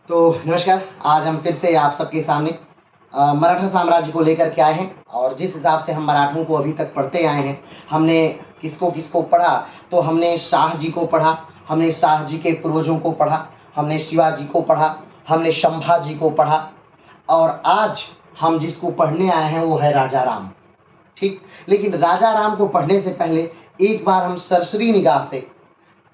तो नमस्कार। आज हम फिर से आप सबके सामने मराठा साम्राज्य को लेकर के आए हैं और जिस हिसाब से हम मराठों को अभी तक पढ़ते आए हैं, हमने किसको किसको पढ़ा। तो हमने शाह जी को पढ़ा, हमने शाह जी के पूर्वजों को पढ़ा, हमने शिवाजी को पढ़ा, हमने संभाजी को पढ़ा और आज हम जिसको पढ़ने आए हैं वो है राजा राम। ठीक, लेकिन राजा राम को पढ़ने से पहले एक बार हम सरसरी निगाह से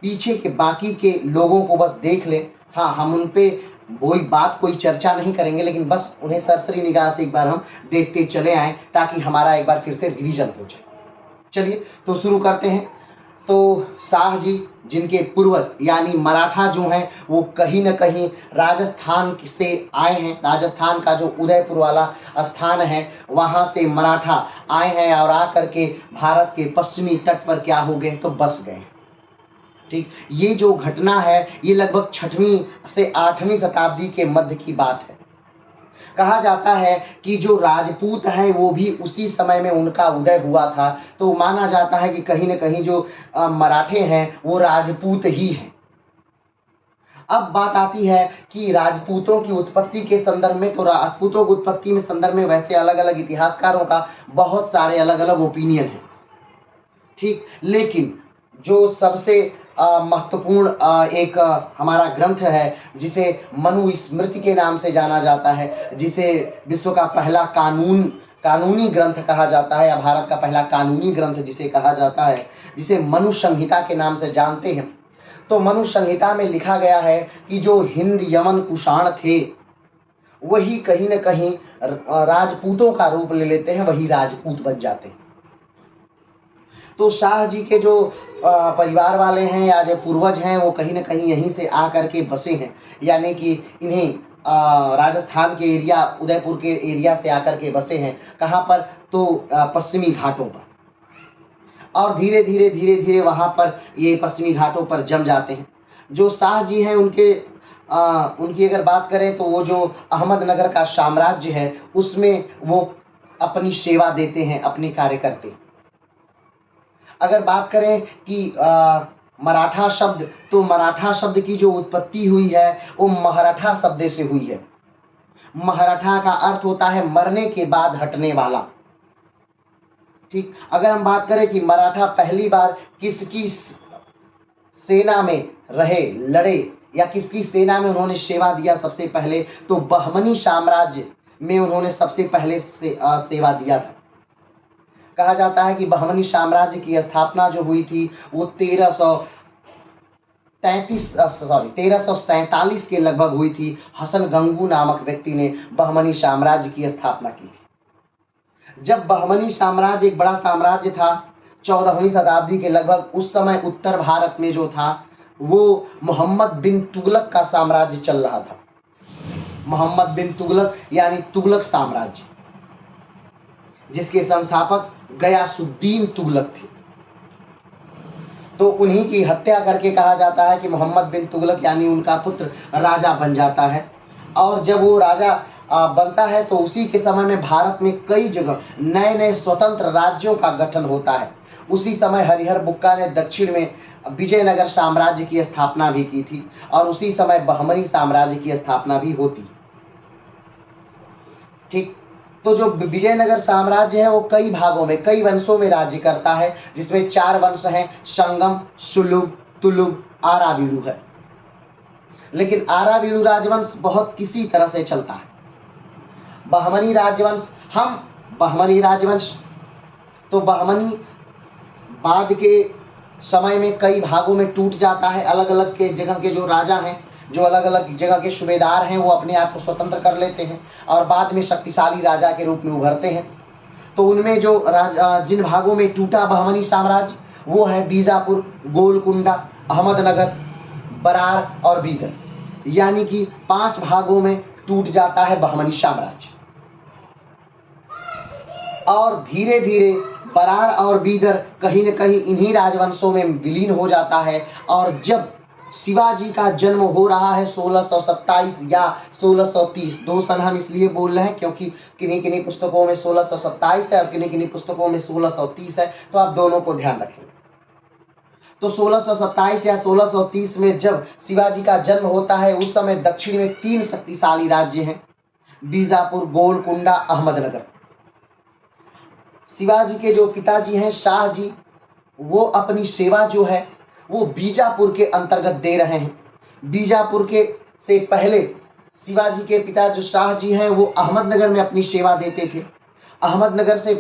पीछे के बाकी के लोगों को बस देख लें। हाँ, हम उन पे कोई चर्चा नहीं करेंगे, लेकिन बस उन्हें सरसरी निगाह से एक बार हम देखते चले आएँ ताकि हमारा एक बार फिर से रिवीजन हो जाए। चलिए तो शुरू करते हैं। तो शाह जी, जिनके पूर्वज यानी मराठा जो हैं वो कहीं न कहीं राजस्थान से आए हैं। राजस्थान का जो उदयपुर वाला स्थान है वहाँ से मराठा आए हैं और आकर के भारत के पश्चिमी तट पर क्या हो गए, तो बस गए। ठीक, ये जो घटना है ये लगभग 6वीं से 8वीं शताब्दी के मध्य की बात है। कहा जाता है कि जो राजपूत हैं वो भी उसी समय में उनका उदय हुआ था, तो माना जाता है कि कहीं न कहीं जो मराठे हैं वो राजपूत ही हैं। अब बात आती है कि राजपूतों की उत्पत्ति के संदर्भ में, तो राजपूतों की उत्पत्ति में संदर्भ में वैसे अलग अलग इतिहासकारों का बहुत सारे अलग अलग ओपिनियन है। ठीक, लेकिन जो सबसे महत्वपूर्ण एक हमारा ग्रंथ है जिसे मनुस्मृति के नाम से जाना जाता है, जिसे विश्व का पहला कानूनी ग्रंथ कहा जाता है या भारत का पहला कानूनी ग्रंथ जिसे कहा जाता है, जिसे मनु संहिता के नाम से जानते हैं। तो मनु संहिता में लिखा गया है कि जो हिंद यमन कुषाण थे वही कहीं न कहीं राजपूतों का रूप ले लेते हैं, वही राजपूत बन जाते हैं। तो शाह जी के जो परिवार वाले हैं या जो पूर्वज हैं वो कहीं न कहीं यहीं से आकर के बसे हैं, यानी कि इन्हें राजस्थान के एरिया, उदयपुर के एरिया से आकर के बसे हैं। कहाँ पर, तो पश्चिमी घाटों पर। और धीरे धीरे वहाँ पर ये पश्चिमी घाटों पर जम जाते हैं। जो शाह जी हैं उनकी अगर बात करें तो वो जो अहमदनगर का साम्राज्य है उसमें वो अपनी सेवा देते हैं, अपने कार्य करते हैं। अगर बात करें कि मराठा शब्द, तो मराठा शब्द की जो उत्पत्ति हुई है वो महराठा शब्द से हुई है। महराठा का अर्थ होता है मरने के बाद हटने वाला। ठीक, अगर हम बात करें कि मराठा पहली बार किसकी सेना में रहे, लड़े या किसकी सेना में उन्होंने सेवा दिया सबसे पहले, तो बहमनी साम्राज्य में उन्होंने सबसे पहले सेवा दिया था। कहा जाता है कि बहमनी साम्राज्य की स्थापना जो हुई थी वो 1347 के लगभग हुई थी। हसन गंगू नामक व्यक्ति ने बहमनी साम्राज्य की स्थापना की थी। जब बहमनी साम्राज्य एक बड़ा साम्राज्य था 14वीं शताब्दी के लगभग, उस समय उत्तर भारत में जो था वो मोहम्मद बिन तुगलक का साम्राज्य चल रहा था। मोहम्मद बिन तुगलक यानी तुगलक साम्राज्य, जिसके संस्थापक गयासुद्दीन तुगलक थे। तो उन्हीं की हत्या करके कहा जाता है कि मोहम्मद बिन तुगलक यानी उनका पुत्र राजा बन जाता है। और जब वो राजा बनता है तो उसी के समय में भारत में कई जगह नए नए स्वतंत्र राज्यों का गठन होता है। उसी समय हरिहर बुक्का ने दक्षिण में विजयनगर साम्राज्य की स्थापना भी की थी और उसी समय बहमनी साम्राज्य की स्थापना भी होती। ठीक, तो जो विजयनगर साम्राज्य है वो कई भागों में, कई वंशों में राज्य करता है, जिसमें 4 वंश हैं, संगम, सुलुभ, तुलुभ, आरावीडु है। लेकिन आरावीडु राजवंश बहुत किसी तरह से चलता है। बहमनी राजवंश तो बहमनी बाद के समय में कई भागों में टूट जाता है। अलग अलग के जगह के जो राजा हैं, जो अलग अलग जगह के सूबेदार हैं, वो अपने आप को स्वतंत्र कर लेते हैं और बाद में शक्तिशाली राजा के रूप में उभरते हैं। तो उनमें जो जिन भागों में टूटा बहमनी साम्राज्य वो है बीजापुर, गोलकुंडा, अहमदनगर, बरार और बीदर, यानी कि 5 भागों में टूट जाता है बहमनी साम्राज्य। और धीरे धीरे बरार और बीदर कहीं न कहीं इन्हीं राजवंशों में विलीन हो जाता है। और जब शिवाजी का जन्म हो रहा है 1627 या 1630, 2 सन हम इसलिए बोल रहे हैं क्योंकि किन्हीं किन्हीं पुस्तकों में 1627 है और किन्हीं किन्हीं पुस्तकों में 1630 है, तो आप दोनों को ध्यान रखें। तो 1627 या 1630 में जब शिवाजी का जन्म होता है, उस समय दक्षिण में 3 शक्तिशाली राज्य हैं, बीजापुर, गोलकुंडा, अहमदनगर। शिवाजी के जो पिताजी हैं शाह जी, वो अपनी सेवा जो है वो बीजापुर के अंतर्गत दे रहे हैं। बीजापुर के से पहले शिवाजी के पिता जो शाह जी हैं वो अहमदनगर में अपनी सेवा देते थे। अहमदनगर से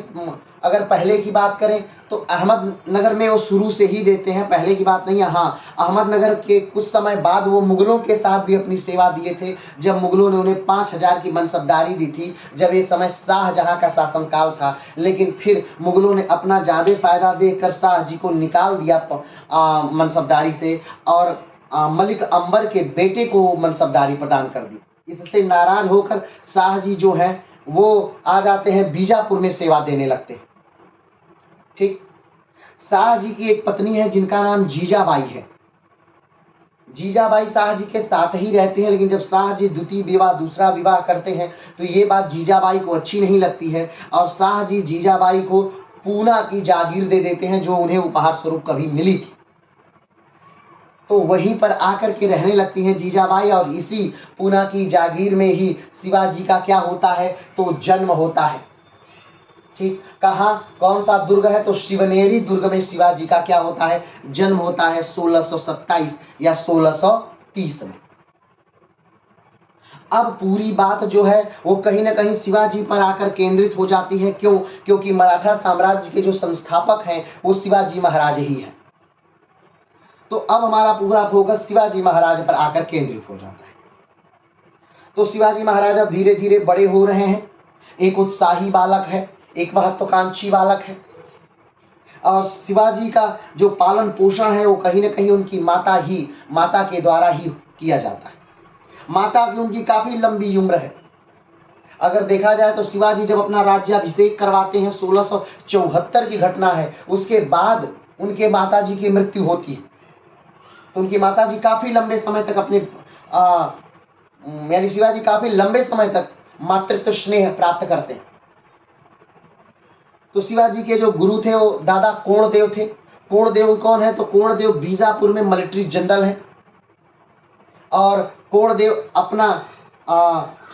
अगर पहले की बात करें तो अहमदनगर में वो शुरू से ही देते हैं, पहले की बात नहीं है। हाँ, अहमदनगर के कुछ समय बाद वो मुगलों के साथ भी अपनी सेवा दिए थे, जब मुगलों ने उन्हें 5000 की मनसबदारी दी थी, जब ये समय शाहजहां का शासनकाल था। लेकिन फिर मुगलों ने अपना ज़्यादा फायदा देकर शाह जी को निकाल दिया मनसबदारी से, और मलिक अंबर के बेटे को मनसबदारी प्रदान कर दी। इससे नाराज होकर शाह जी जो है वो आ जाते हैं, बीजापुर में सेवा देने लगते हैं। ठीक, शाह जी की एक पत्नी है जिनका नाम जीजाबाई है। जीजाबाई शाह जी के साथ ही रहते हैं, लेकिन जब शाह जी द्वितीय विवाह, दूसरा विवाह करते हैं तो ये बात जीजाबाई को अच्छी नहीं लगती है, और शाह जी जीजाबाई को पूना की जागीर दे देते हैं, जो उन्हें उपहार स्वरूप कभी मिली थी। तो वहीं पर आकर के रहने लगती हैं जीजाबाई, और इसी पूना की जागीर में ही शिवाजी का क्या होता है, तो जन्म होता है। ठीक, कहाँ, कौन सा दुर्ग है, तो शिवनेरी दुर्ग में शिवाजी का क्या होता है, जन्म होता है 1627 या 1630 में। अब पूरी बात जो है वो कहीं ना कहीं शिवाजी पर आकर केंद्रित हो जाती है। क्यों? क्योंकि मराठा साम्राज्य के जो संस्थापक हैं वो शिवाजी महाराज ही हैं। तो अब हमारा पूरा फोकस शिवाजी महाराज पर आकर केंद्रित हो जाता है। तो शिवाजी महाराज अब धीरे धीरे बड़े हो रहे हैं। एक उत्साही बालक है, एक महत्वाकांक्षी बालक है, और शिवाजी का जो पालन पोषण है वो कहीं ना कहीं उनकी माता के द्वारा ही किया जाता है। माता की उनकी काफ़ी लंबी उम्र है। अगर देखा जाए तो शिवाजी जब अपना राज्याभिषेक करवाते हैं, 1674 की घटना है, उसके बाद उनके माताजी की मृत्यु होती है। तो उनकी माताजी काफ़ी लंबे समय तक अपने यानी शिवाजी काफ़ी लंबे समय तक मातृत्व स्नेह प्राप्त करते हैं। तो शिवाजी के जो गुरु थे वो दादा कोणदेव थे। कोणदेव कौन है, तो कोणदेव बीजापुर में मिलिट्री जनरल हैं, और कोणदेव अपना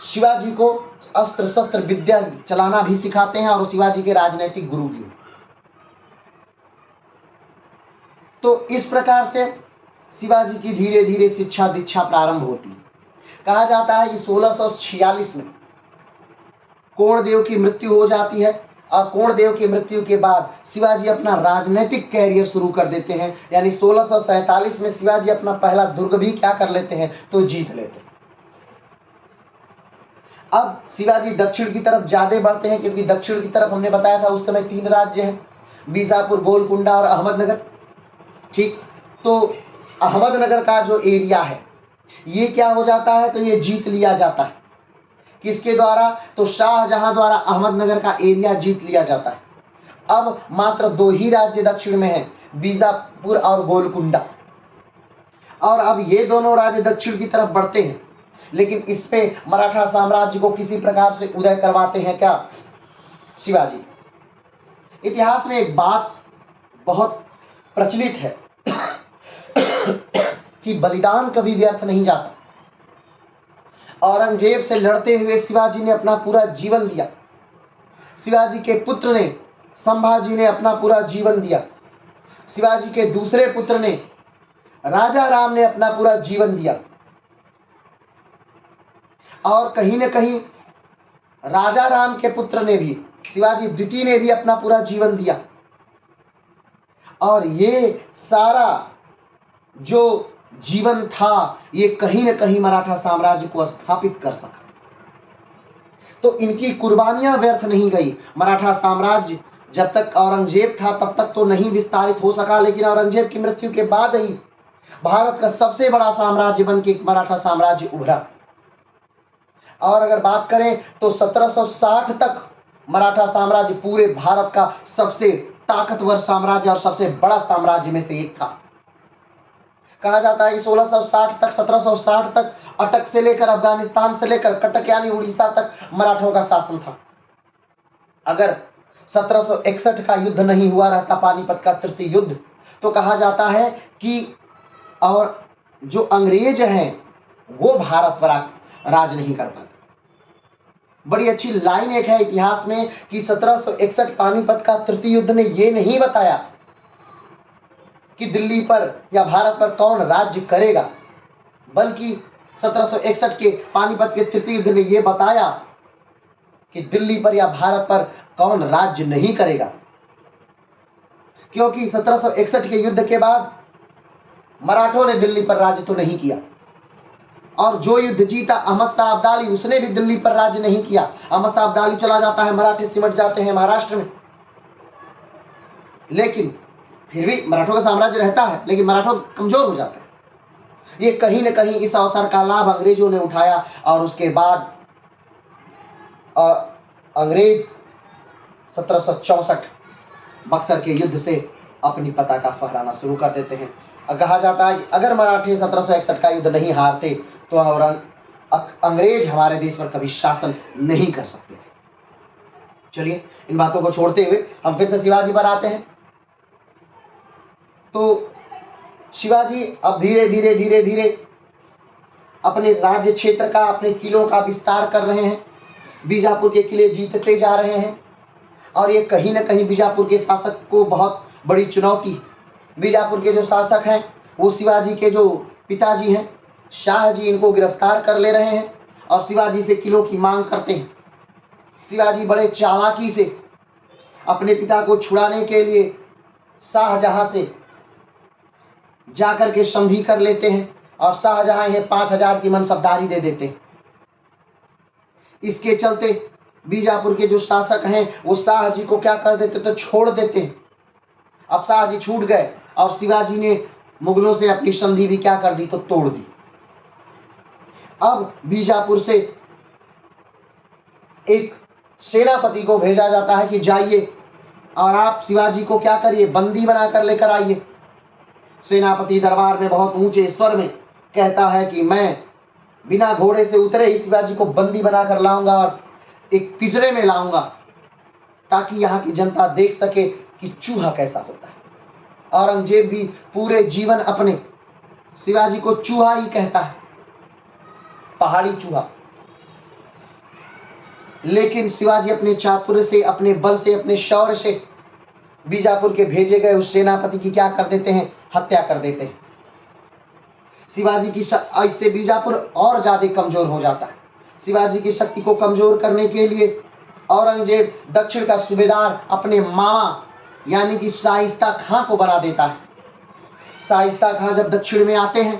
शिवाजी को अस्त्र शस्त्र विद्या चलाना भी सिखाते हैं, और शिवाजी के राजनीतिक गुरु भी। तो इस प्रकार से शिवाजी की धीरे धीरे शिक्षा दीक्षा प्रारंभ होती है। कहा जाता है कि 1646 में कोणदेव की मृत्यु हो जाती है, और कोणदेव की मृत्यु के बाद शिवाजी अपना राजनीतिक कैरियर शुरू कर देते हैं। यानी 1647 में शिवाजी अपना पहला दुर्ग भी क्या कर लेते हैं, तो जीत लेते हैं। अब शिवाजी दक्षिण की तरफ ज्यादा बढ़ते हैं, क्योंकि दक्षिण की तरफ हमने बताया था उस समय 3 राज्य हैं, बीजापुर, गोलकुंडा और अहमदनगर। ठीक, तो अहमदनगर का जो एरिया है ये क्या हो जाता है, तो ये जीत लिया जाता है। किसके द्वारा, तो शाहजहां द्वारा अहमदनगर का एरिया जीत लिया जाता है। अब मात्र 2 ही राज्य दक्षिण में हैं, बीजापुर और गोलकुंडा, और अब ये दोनों राज्य दक्षिण की तरफ बढ़ते हैं। लेकिन इस पे मराठा साम्राज्य को किसी प्रकार से उदय करवाते हैं क्या, शिवाजी। इतिहास में एक बात बहुत प्रचलित है कि बलिदान कभी व्यर्थ नहीं जाता। औरंगजेब से लड़ते हुए शिवाजी ने अपना पूरा जीवन दिया। शिवाजी के पुत्र ने, संभाजी ने अपना पूरा जीवन दिया। शिवाजी के दूसरे पुत्र ने, राजा राम ने अपना पूरा जीवन दिया। और कहीं न कहीं राजा राम के पुत्र ने भी, शिवाजी द्वितीय ने भी अपना पूरा जीवन दिया। और ये सारा जो जीवन था ये कहीं न कहीं मराठा साम्राज्य को स्थापित कर सका। तो इनकी कुर्बानियां व्यर्थ नहीं गई। मराठा साम्राज्य जब तक औरंगजेब था तब तक तो नहीं विस्तारित हो सका, लेकिन औरंगजेब की मृत्यु के बाद ही भारत का सबसे बड़ा साम्राज्य बन के मराठा साम्राज्य उभरा। और अगर बात करें तो 1760 तक मराठा साम्राज्य पूरे भारत का सबसे ताकतवर साम्राज्य और सबसे बड़ा साम्राज्य में से एक था। कहा जाता है कि 1660 तक, 1760 तक अटक से लेकर अफगानिस्तान से लेकर कटक यानी उड़ीसा तक मराठों का शासन था। अगर 1761 का युद्ध नहीं हुआ रहता, पानीपत का तृतीय युद्ध, तो कहा जाता है कि और जो अंग्रेज हैं वो भारत पर राज नहीं कर पाते। बड़ी अच्छी लाइन एक है इतिहास में कि 1761 पानीपत का तृतीय युद्ध ने ये नहीं बताया कि दिल्ली पर या भारत पर कौन राज्य करेगा, बल्कि 1761 के पानीपत के तृतीय युद्ध ने यह बताया कि दिल्ली पर या भारत पर कौन राज्य नहीं करेगा। क्योंकि 1761 के युद्ध के बाद मराठों ने दिल्ली पर राज्य तो नहीं किया, और जो युद्ध जीता अहमद शाह अब्दाली उसने भी दिल्ली पर राज्य नहीं किया। अहमद शाह अब्दाली चला जाता है, मराठे सिमट जाते हैं महाराष्ट्र में, लेकिन फिर भी मराठों का साम्राज्य रहता है, लेकिन मराठा कमजोर हो जाते हैं। ये कहीं न कहीं इस अवसर का लाभ अंग्रेजों ने उठाया और उसके बाद अंग्रेज 1764 बक्सर के युद्ध से अपनी पताका फहराना शुरू कर देते हैं। कहा जाता है कि अगर मराठे 1761 का युद्ध नहीं हारते तो अंग्रेज हमारे देश पर कभी शासन नहीं कर सकते थे। चलिए इन बातों को छोड़ते हुए हम फिर से शिवाजी पर आते हैं। तो शिवाजी अब धीरे धीरे धीरे धीरे अपने राज्य क्षेत्र का, अपने किलों का विस्तार कर रहे हैं, बीजापुर के किले जीतते जा रहे हैं, और ये कहीं न कहीं बीजापुर के शासक को बहुत बड़ी चुनौती। बीजापुर के जो शासक हैं वो शिवाजी के जो पिताजी हैं शाहजी, इनको गिरफ्तार कर ले रहे हैं और शिवाजी से किलों की मांग करते हैं। शिवाजी बड़े चालाकी से अपने पिता को छुड़ाने के लिए शाहजहां से जाकर के संधि कर लेते हैं और शाहजहां इन्हें 5000 की मनसबदारी दे देते हैं। इसके चलते बीजापुर के जो शासक हैं वो शाहजी को क्या कर देते, तो छोड़ देते हैं। अब शाहजी छूट गए और शिवाजी ने मुगलों से अपनी संधि भी क्या कर दी, तो तोड़ दी। अब बीजापुर से एक सेनापति को भेजा जाता है कि जाइए और आप शिवाजी को क्या करिए, बंदी बनाकर लेकर आइए। सेनापति दरबार में बहुत ऊंचे स्वर में कहता है कि मैं बिना घोड़े से उतरे ही शिवाजी को बंदी बनाकर लाऊंगा और एक पिंजरे में लाऊंगा, ताकि यहाँ की जनता देख सके कि चूहा कैसा होता है। औरंगजेब भी पूरे जीवन अपने शिवाजी को चूहा ही कहता है, पहाड़ी चूहा। लेकिन शिवाजी अपने चातुर्य से, अपने बल से, अपने शौर्य से बीजापुर के भेजे गए उस सेनापति की क्या कर देते हैं, हत्या कर देते हैं। शिवाजी की इससे बीजापुर और ज्यादा कमजोर हो जाता है। शिवाजी की शक्ति को कमजोर करने के लिए औरंगजेब दक्षिण का सूबेदार अपने मामा यानी कि शाइस्ता खां को बना देता है। शाइस्ता खां जब दक्षिण में आते हैं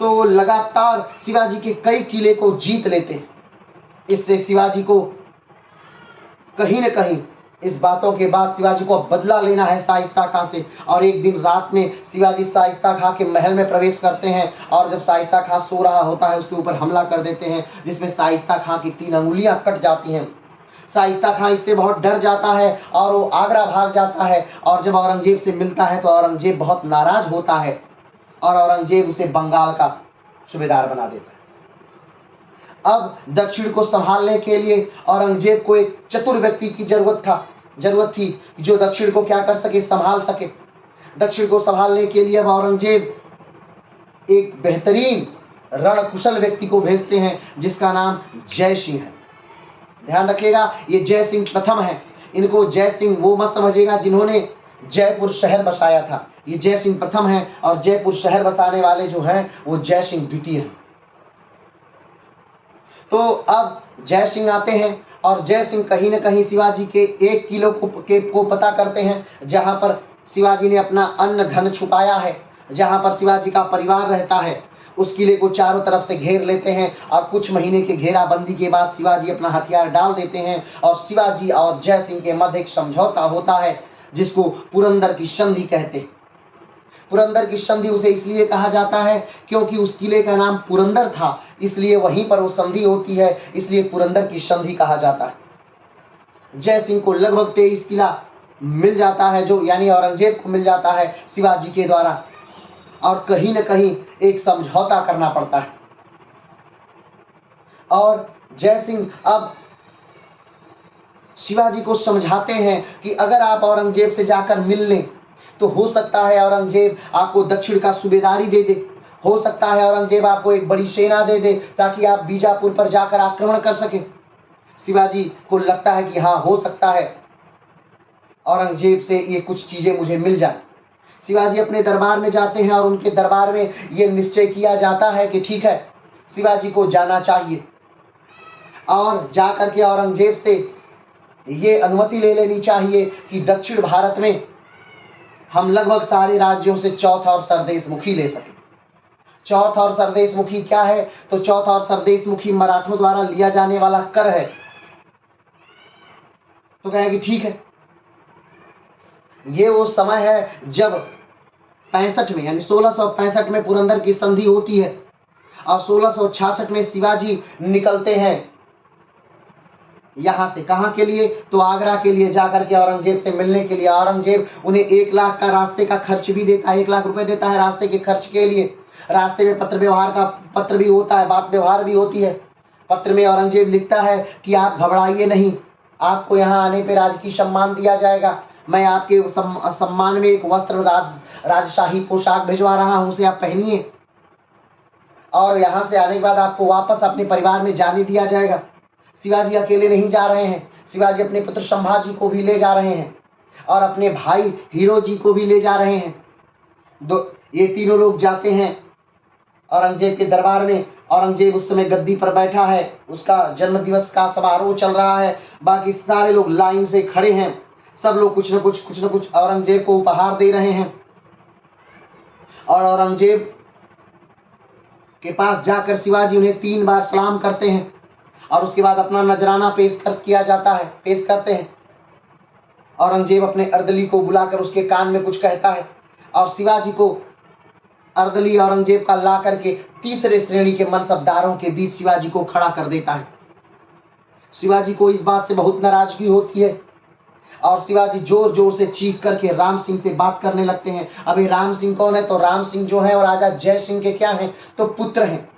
तो लगातार शिवाजी के कई किले को जीत लेते हैं। इससे शिवाजी को कहीं न कहीं इस बातों के बाद शिवाजी को बदला लेना है शाइस्ता खां से, और एक दिन रात में शिवाजी शाइस्ता खां के महल में प्रवेश करते हैं और जब शाइस्ता खां सो रहा होता है उसके ऊपर हमला कर देते हैं, जिसमें शाइस्ता खां की 3 अंगुलियां कट जाती हैं। शाइस्ता खां इससे बहुत डर जाता है और वो आगरा भाग जाता है, और जब औरंगजेब से मिलता है तो औरंगजेब बहुत नाराज होता है और औरंगजेब उसे बंगाल का सूबेदार बना देता है। अब दक्षिण को संभालने के लिए औरंगजेब को एक चतुर व्यक्ति की जरूरत थी जो दक्षिण को क्या कर सके, संभाल सके। दक्षिण को संभालने के लिए अब औरंगजेब एक बेहतरीन रणकुशल व्यक्ति को भेजते हैं जिसका नाम जय सिंह है। ध्यान रखिएगा, ये जय सिंह प्रथम है। इनको जय सिंह वो मत समझिएगा जिन्होंने जयपुर शहर बसाया था। ये जय सिंह प्रथम है और जयपुर शहर बसाने वाले जो हैं वो जय सिंह द्वितीय हैं। तो अब जय सिंह आते हैं और जय सिंह कहीं न कहीं शिवाजी के 1 किलो को पता करते हैं जहां पर शिवाजी ने अपना अन्न धन छुपाया है, जहां पर शिवाजी का परिवार रहता है। उस किले को चारों तरफ से घेर लेते हैं और कुछ महीने के घेराबंदी के बाद शिवाजी अपना हथियार डाल देते हैं और शिवाजी और जय सिंह के मध्य एक समझौता होता है जिसको पुरंदर की संधि कहते हैं। पुरंदर की संधि उसे इसलिए कहा जाता है क्योंकि उस किले का नाम पुरंदर था, इसलिए वहीं पर वो संधि होती है, इसलिए पुरंदर की संधि कहा जाता है। जय सिंह को लगभग 23 किला मिल जाता है, जो यानी औरंगजेब को मिल जाता है शिवाजी के द्वारा, और कहीं न कहीं एक समझौता करना पड़ता है। और जय सिंह अब शिवाजी को समझाते हैं कि अगर आप औरंगजेब से जाकर मिल लें तो हो सकता है औरंगजेब आपको दक्षिण का सूबेदारी दे दे, हो सकता है औरंगजेब आपको एक बड़ी सेना दे दे ताकि आप बीजापुर पर जाकर आक्रमण कर सके। शिवाजी को लगता है कि हाँ, हो सकता है औरंगजेब से ये कुछ चीज़ें मुझे मिल जाए। शिवाजी अपने दरबार में जाते हैं और उनके दरबार में ये निश्चय किया जाता है कि ठीक है, शिवाजी को जाना चाहिए और जाकर के औरंगजेब से ये अनुमति ले लेनी चाहिए कि दक्षिण भारत में हम लगभग सारे राज्यों से चौथा और सरदेशमुखी ले सकें। चौथा और सरदेशमुखी क्या है? तो चौथा और सरदेशमुखी मराठों द्वारा लिया जाने वाला कर है। तो कहेंगे ठीक है, ये वो समय है जब 65 में यानी 1665 में पुरंदर की संधि होती है और 1666 में शिवाजी निकलते हैं यहाँ से। कहाँ के लिए? तो आगरा के लिए जाकर के औरंगजेब से मिलने के लिए। औरंगजेब उन्हें 1 लाख का रास्ते का खर्च भी देता है, 1 लाख रुपए देता है रास्ते के खर्च के लिए। रास्ते में पत्र भी होता है, बात व्यवहार भी होती है। पत्र में औरंगजेब लिखता है कि आप घबराइए नहीं, आपको यहाँ आने पर राजकीय सम्मान दिया जाएगा। मैं आपके सम्मान में एक वस्त्र राजशाही पोशाक भिजवा रहा हूँ, उसे आप पहनिए और यहाँ से आने के बाद आपको वापस अपने परिवार में जाने दिया जाएगा। शिवाजी अकेले नहीं जा रहे हैं, शिवाजी अपने पुत्र संभाजी को भी ले जा रहे हैं और अपने भाई हीरोजी को भी ले जा रहे हैं। ये तीनों लोग जाते हैं औरंगजेब के दरबार में। औरंगजेब उस समय गद्दी पर बैठा है, उसका जन्म दिवस का समारोह चल रहा है। बाकी सारे लोग लाइन से खड़े हैं, सब लोग कुछ न कुछ औरंगजेब को उपहार दे रहे हैं और औरंगजेब के पास जाकर शिवाजी उन्हें 3 बार सलाम करते हैं और उसके बाद अपना नजराना पेश करते हैं। औरंगजेब अपने अर्दली को बुलाकर उसके कान में कुछ कहता है और शिवाजी को अर्दली औरंगजेब का ला करके तीसरे श्रेणी के मनसबदारों के बीच शिवाजी को खड़ा कर देता है। शिवाजी को इस बात से बहुत नाराजगी होती है और शिवाजी जोर जोर से चीख करके राम सिंह से बात करने लगते हैं। अभी राम सिंह कौन है? तो राम सिंह जो है और राजा जय सिंह के क्या हैं? तो पुत्र हैं।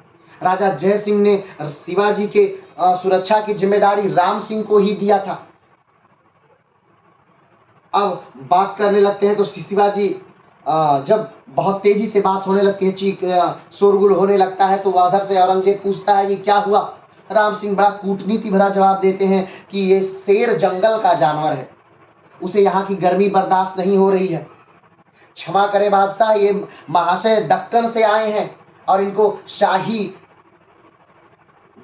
राजा जय सिंह ने शिवाजी के सुरक्षा की जिम्मेदारी राम सिंह को ही दिया था। अब बात करने लगते हैं तो शिवाजी जब बहुत तेजी से बात होने लगती है, शोरगुल होने लगता है, तो उधर से औरंगजेब पूछता है कि क्या हुआ? राम सिंह बड़ा कूटनीति भरा जवाब देते हैं कि ये शेर जंगल का जानवर है, उसे यहाँ की गर्मी बर्दाश्त नहीं हो रही है। क्षमा करें बादशाह, ये महाशय दक्कन से आए हैं और इनको शाही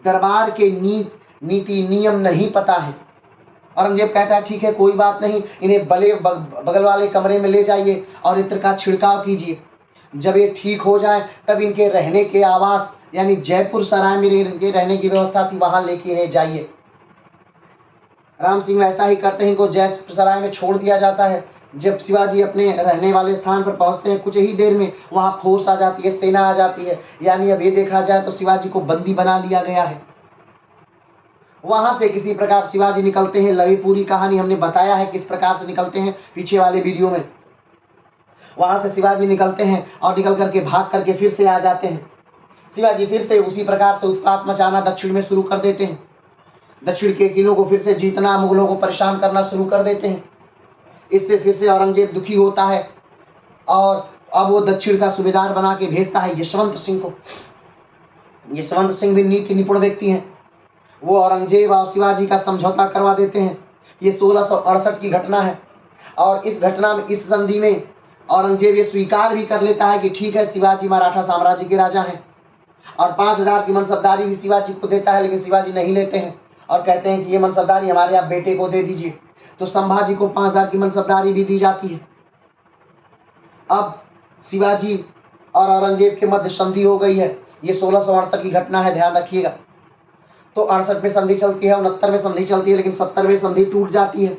दरबार के नीति नियम नहीं पता है। औरंगजेब कहता है ठीक है, कोई बात नहीं, इन्हें बगल वाले कमरे में ले जाइए और इत्र का छिड़काव कीजिए। जब ये ठीक हो जाए तब इनके रहने के आवास यानी जयपुर सराय में इनके रहने की व्यवस्था थी, वहां लेके इन्हें जाइए। राम सिंह वैसा ही करते हैं, इनको जयपुर सराय में छोड़ दिया जाता है। जब शिवाजी अपने रहने वाले स्थान पर पहुंचते हैं, कुछ ही देर में वहां फोर्स आ जाती है, सेना आ जाती है। यानी अब ये देखा जाए तो शिवाजी को बंदी बना लिया गया है। वहां से किसी प्रकार शिवाजी निकलते हैं। लवी पूरी कहानी हमने बताया है किस प्रकार से निकलते हैं पीछे वाले वीडियो में। वहां से शिवाजी निकलते हैं और निकल करके भाग करके फिर से आ जाते हैं। शिवाजी फिर से उसी प्रकार से उत्पात मचाना दक्षिण में शुरू कर देते हैं। दक्षिण के किलों को फिर से जीतना, मुगलों को परेशान करना शुरू कर देते हैं। इससे फिर से औरंगजेब दुखी होता है और अब वो दक्षिण का सूबेदार बना के भेजता है यशवंत सिंह को। यशवंत सिंह भी नीति निपुण व्यक्ति हैं। वो औरंगजेब और शिवाजी का समझौता करवा देते हैं। ये 1668 की घटना है और इस घटना में, इस संधि में औरंगजेब ये स्वीकार भी कर लेता है कि ठीक है, शिवाजी मराठा साम्राज्य के राजा हैं और 5000 की मनसबदारी भी शिवाजी को देता है। लेकिन शिवाजी नहीं लेते हैं और कहते हैं कि ये मनसबदारी हमारे आप बेटे को दे दीजिए। तो संभाजी को 5000 की मनसबदारी भी दी जाती है। अब शिवाजी और औरंगजेब के मध्य संधि हो गई है। ये 1668 की घटना है, ध्यान रखिएगा। तो 68 में संधि चलती है, 69 में संधि चलती है, लेकिन 70 में संधि टूट जाती है।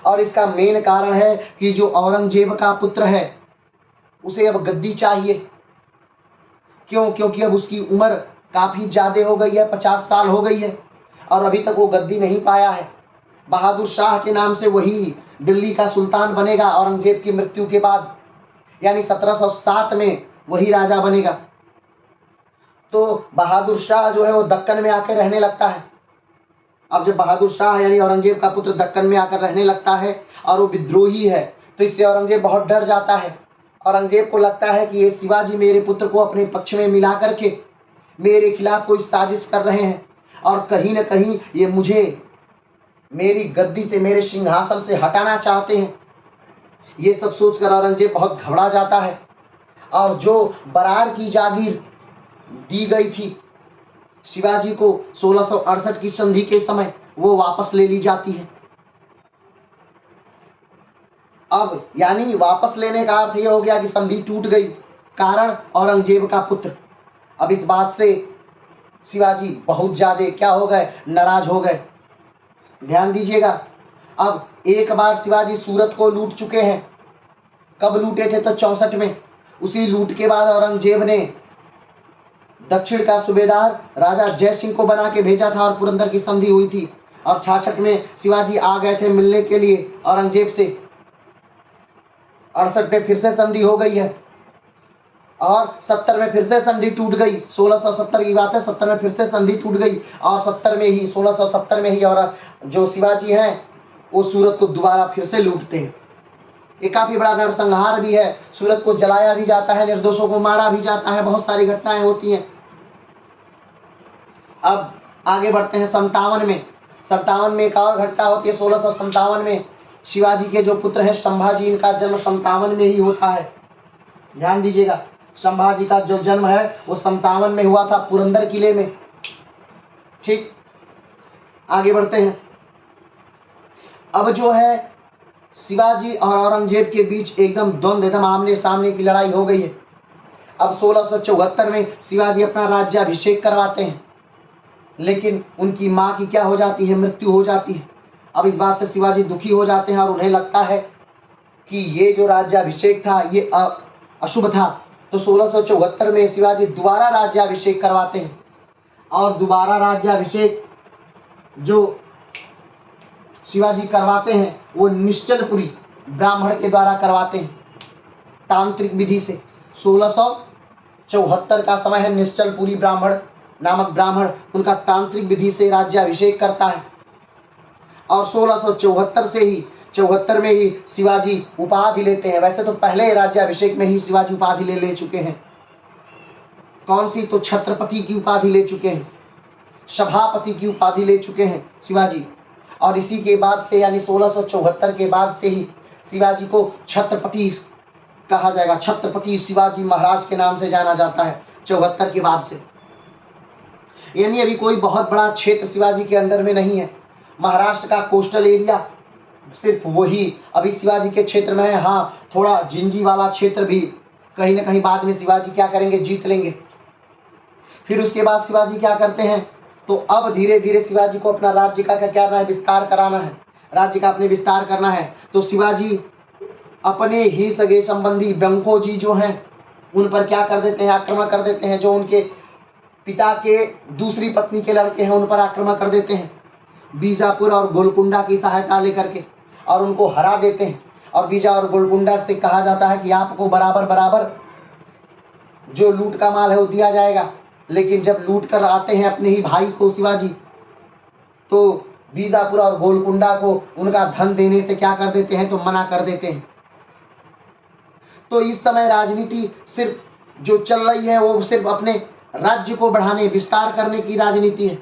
और इसका मेन कारण है कि जो औरंगजेब का पुत्र है उसे अब गद्दी चाहिए। क्यों? क्योंकि अब उसकी उम्र काफी ज्यादा हो गई है, 50 साल हो गई है और अभी तक वो गद्दी नहीं पाया है। बहादुर शाह के नाम से वही दिल्ली का सुल्तान बनेगा औरंगजेब की मृत्यु के बाद, यानी 1707 में वही राजा बनेगा। तो बहादुर शाह जो है वो दक्कन में आकर रहने लगता है। अब जब बहादुर शाह यानी औरंगजेब का पुत्र दक्कन में आकर रहने लगता है और वो विद्रोही है, तो इससे औरंगजेब बहुत डर जाता है। औरंगजेब को लगता है कि ये शिवाजी मेरे पुत्र को अपने पक्ष में मिला करके मेरे खिलाफ कोई साजिश कर रहे हैं और कहीं न कहीं ये मुझे मेरी गद्दी से, मेरे सिंहासन से हटाना चाहते हैं। ये सब सोचकर औरंगजेब बहुत घबरा जाता है और जो बरार की जागीर दी गई थी शिवाजी को 1668 की संधि के समय, वो वापस ले ली जाती है। अब यानी वापस लेने का अर्थ ये हो गया कि संधि टूट गई, कारण औरंगजेब का पुत्र। अब इस बात से शिवाजी बहुत ज़्यादा क्या हो गए, नाराज हो गए। ध्यान दीजिएगा, अब एक बार शिवाजी सूरत को लूट चुके हैं। कब लूटे थे? तो 64 में। उसी लूट के बाद औरंगजेब ने दक्षिण का सूबेदार राजा जय सिंह को बना के भेजा था और पुरंदर की संधि हुई थी। और 66 में शिवाजी आ गए थे मिलने के लिए औरंगजेब से। 68 में फिर से संधि हो गई है और 70 में फिर से संधि टूट गई। 1670 की बात है, 70 में फिर से संधि टूट गई और 70 में ही 1670 में ही और जो शिवाजी हैं वो सूरत को दोबारा फिर से लूटते हैं। ये काफ़ी बड़ा नरसंहार भी है। सूरत को जलाया भी जाता है, निर्दोषों को मारा भी जाता है, बहुत सारी घटनाएं होती हैं। अब आगे बढ़ते हैं 57 में। 57 में एक और घटना होती है। 1657 में शिवाजी के जो पुत्र हैं संभाजी, इनका जन्म 57 में ही होता है। ध्यान दीजिएगा, संभाजी का जो जन्म है वो 57 में हुआ था पुरंदर किले में। ठीक, आगे बढ़ते हैं। अब जो है शिवाजी और औरंगजेब के बीच एकदम द्वंद्व, एकदम आमने सामने की लड़ाई हो गई है। अब 1674 में शिवाजी अपना राज्याभिषेक करवाते हैं, लेकिन उनकी माँ की क्या हो जाती है, मृत्यु हो जाती है। अब इस बात से शिवाजी दुखी हो जाते हैं और उन्हें लगता है कि ये जो राज्याभिषेक था ये अशुभ था। तो 1674 में शिवाजी दोबारा राज्याभिषेक करवाते हैं और दोबारा राज्याभिषेक जो शिवाजी करवाते हैं वो निश्चलपुरी ब्राह्मण के द्वारा करवाते हैं, तांत्रिक विधि से। 1674 का समय है। निश्चलपुरी ब्राह्मण नामक ब्राह्मण उनका तांत्रिक विधि से राज्याभिषेक करता है और 1674 में ही शिवाजी उपाधि लेते हैं। वैसे तो पहले राज्याभिषेक में ही शिवाजी उपाधि ले चुके हैं। कौन सी? तो छत्रपति की उपाधि ले चुके हैं, सभापति की उपाधि ले चुके हैं शिवाजी। और इसी के बाद से यानी 1674 के बाद से ही शिवाजी को छत्रपति कहा जाएगा। छत्रपति शिवाजी महाराज के नाम से जाना जाता है 74 के बाद से। यानी अभी कोई बहुत बड़ा क्षेत्र शिवाजी के अंडर में नहीं है। महाराष्ट्र का कोस्टल एरिया सिर्फ वही अभी शिवाजी के क्षेत्र में है। हाँ, थोड़ा जिंजी वाला क्षेत्र भी कहीं ना कहीं बाद में शिवाजी क्या करेंगे, जीत लेंगे। फिर उसके बाद शिवाजी क्या करते हैं, तो अब धीरे धीरे शिवाजी को अपना राज्य का क्या करना है, विस्तार कराना है। राज्य का अपने विस्तार करना है तो शिवाजी अपने ही सगे संबंधी बंकोजी जो हैं उन पर क्या कर देते हैं, आक्रमण कर देते हैं। जो उनके पिता के दूसरी पत्नी के लड़के हैं उन पर आक्रमण कर देते हैं बीजापुर और गोलकुंडा की सहायता लेकर के, और उनको हरा देते हैं। और बीजा और गोलकुंडा से कहा जाता है कि आपको बराबर बराबर जो लूट का माल है वो दिया जाएगा। लेकिन जब लूट कर आते हैं अपने ही भाई को शिवाजी, तो बीजापुर और गोलकुंडा को उनका धन देने से क्या कर देते हैं, तो मना कर देते हैं। तो इस समय राजनीति सिर्फ जो चल रही है वो सिर्फ अपने राज्य को बढ़ाने, विस्तार करने की राजनीति है।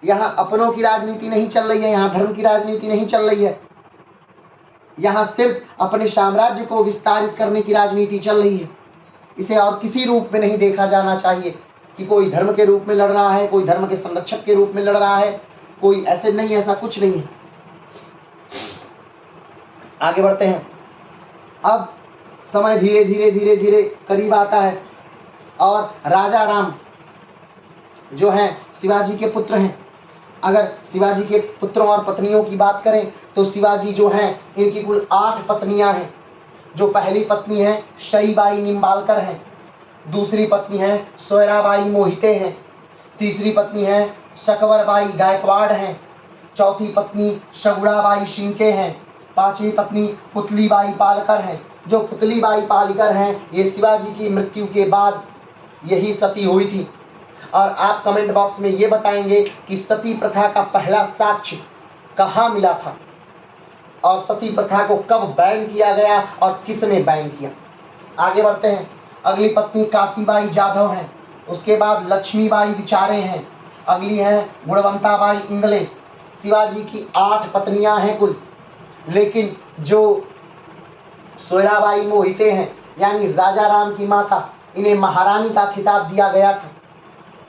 यहाँ अपनों की राजनीति नहीं चल रही है, यहाँ धर्म की राजनीति नहीं चल रही है। यहाँ सिर्फ अपने साम्राज्य को विस्तारित करने की राजनीति चल रही है। इसे और किसी रूप में नहीं देखा जाना चाहिए कि कोई धर्म के रूप में लड़ रहा है, कोई धर्म के संरक्षक के रूप में लड़ रहा है, कोई ऐसे नहीं, ऐसा कुछ नहीं है। आगे बढ़ते हैं। अब समय धीरे धीरे धीरे धीरे करीब आता है और राजा राम जो हैं शिवाजी के पुत्र हैं। अगर शिवाजी के पुत्रों और पत्नियों की बात करें तो शिवाजी जो हैं इनकी कुल 8 पत्नियां हैं। जो पहली पत्नी है शईबाई निम्बालकर हैं, दूसरी पत्नी है सोयराबाई मोहिते हैं, तीसरी पत्नी है शकवरबाई गायकवाड़ हैं, चौथी पत्नी शगुड़ाबाई शिंके हैं, पांचवी पत्नी पुतलीबाई पालकर हैं। जो पुतलीबाई पालकर हैं ये शिवाजी की मृत्यु के बाद यही सती हुई थी। और आप कमेंट बॉक्स में ये बताएंगे कि सती प्रथा का पहला साक्ष्य कहाँ मिला था। और सती प्रथा को कब बैन किया गया और किसने बैन किया। आगे बढ़ते हैं। अगली पत्नी काशीबाई जाधव हैं, उसके बाद लक्ष्मीबाई विचारे हैं, अगली हैं गुणवंताबाई इंगले। शिवाजी की 8 पत्नियां हैं कुल, लेकिन जो सोयराबाई मोहिते हैं यानी राजा राम की माता, इन्हें महारानी का खिताब दिया गया था।